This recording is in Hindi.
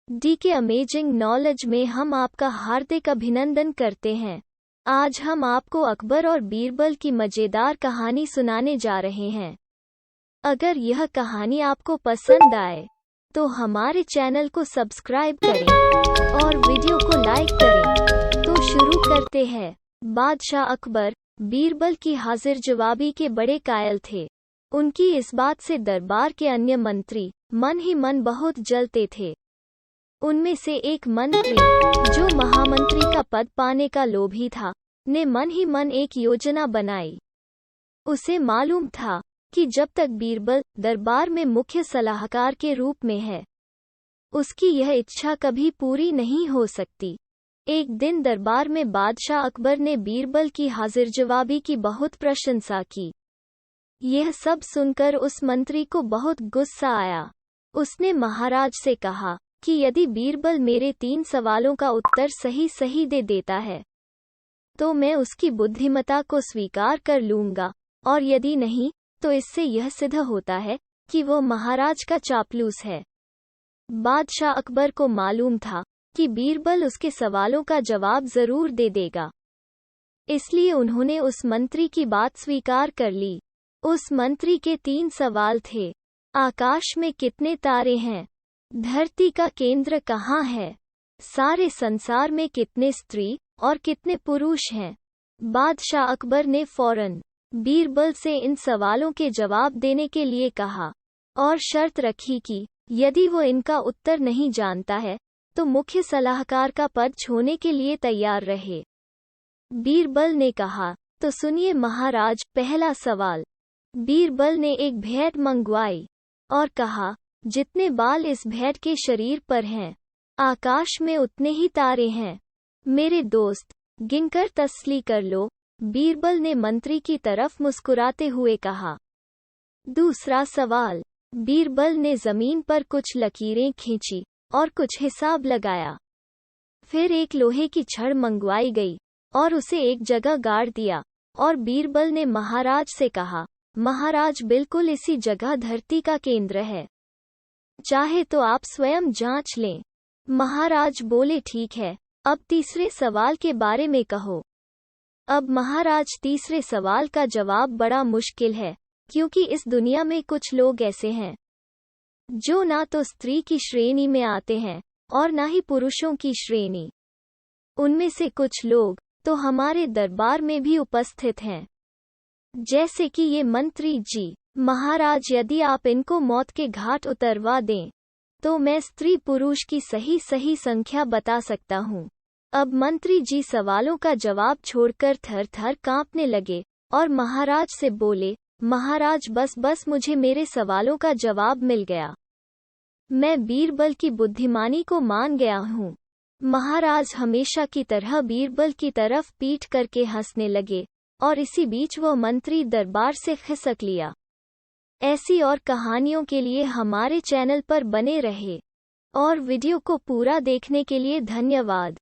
डी के अमेजिंग नॉलेज में हम आपका हार्दिक अभिनंदन करते हैं। आज हम आपको अकबर और बीरबल की मजेदार कहानी सुनाने जा रहे हैं। अगर यह कहानी आपको पसंद आए तो हमारे चैनल को सब्सक्राइब करें और वीडियो को लाइक करें। तो शुरू करते हैं। बादशाह अकबर बीरबल की हाजिर जवाबी के बड़े कायल थे। उनकी इस बात से दरबार के अन्य मंत्री मन ही मन बहुत जलते थे। उनमें से एक मंत्री, जो महामंत्री का पद पाने का लोभी था, ने मन ही मन एक योजना बनाई। उसे मालूम था कि जब तक बीरबल दरबार में मुख्य सलाहकार के रूप में है, उसकी यह इच्छा कभी पूरी नहीं हो सकती। एक दिन दरबार में बादशाह अकबर ने बीरबल की हाजिर जवाबी की बहुत प्रशंसा की। यह सब सुनकर उस मंत्री को बहुत गुस्सा आया। उसने महाराज से कहा कि यदि बीरबल मेरे 3 सवालों का उत्तर सही सही दे देता है तो मैं उसकी बुद्धिमत्ता को स्वीकार कर लूंगा, और यदि नहीं तो इससे यह सिद्ध होता है कि वो महाराज का चापलूस है। बादशाह अकबर को मालूम था कि बीरबल उसके सवालों का जवाब जरूर दे देगा, इसलिए उन्होंने उस मंत्री की बात स्वीकार कर ली। उस मंत्री के 3 सवाल थे। आकाश में कितने तारे हैं? धरती का केंद्र कहाँ है? सारे संसार में कितने स्त्री और कितने पुरुष हैं? बादशाह अकबर ने फौरन बीरबल से इन सवालों के जवाब देने के लिए कहा और शर्त रखी कि यदि वो इनका उत्तर नहीं जानता है तो मुख्य सलाहकार का पद छोड़ने के लिए तैयार रहे। बीरबल ने कहा, तो सुनिए महाराज, पहला सवाल। बीरबल ने एक भेंट मंगवाई और कहा, जितने बाल इस भेंट के शरीर पर हैं, आकाश में उतने ही तारे हैं। मेरे दोस्त, गिनकर तसल्ली कर लो। बीरबल ने मंत्री की तरफ मुस्कुराते हुए कहा। दूसरा सवाल। बीरबल ने जमीन पर कुछ लकीरें खींची और कुछ हिसाब लगाया। फिर एक लोहे की छड़ मंगवाई गई और उसे एक जगह गाड़ दिया, और बीरबल ने महाराज से कहा, महाराज, बिल्कुल इसी जगह धरती का केंद्र है, चाहे तो आप स्वयं जांच लें। महाराज बोले, ठीक है, अब तीसरे सवाल के बारे में कहो। अब महाराज, तीसरे सवाल का जवाब बड़ा मुश्किल है, क्योंकि इस दुनिया में कुछ लोग ऐसे हैं जो ना तो स्त्री की श्रेणी में आते हैं और ना ही पुरुषों की श्रेणी। उनमें से कुछ लोग तो हमारे दरबार में भी उपस्थित हैं, जैसे कि ये मंत्री जी। महाराज, यदि आप इनको मौत के घाट उतरवा दें तो मैं स्त्री पुरुष की सही सही संख्या बता सकता हूँ। अब मंत्री जी सवालों का जवाब छोड़कर थर थर कांपने लगे और महाराज से बोले, महाराज, बस मुझे मेरे सवालों का जवाब मिल गया। मैं बीरबल की बुद्धिमानी को मान गया हूँ। महाराज हमेशा की तरह बीरबल की तरफ पीठ करके हंसने लगे और इसी बीच वो मंत्री दरबार से खिसक लिया। ऐसी और कहानियों के लिए हमारे चैनल पर बने रहे और वीडियो को पूरा देखने के लिए धन्यवाद।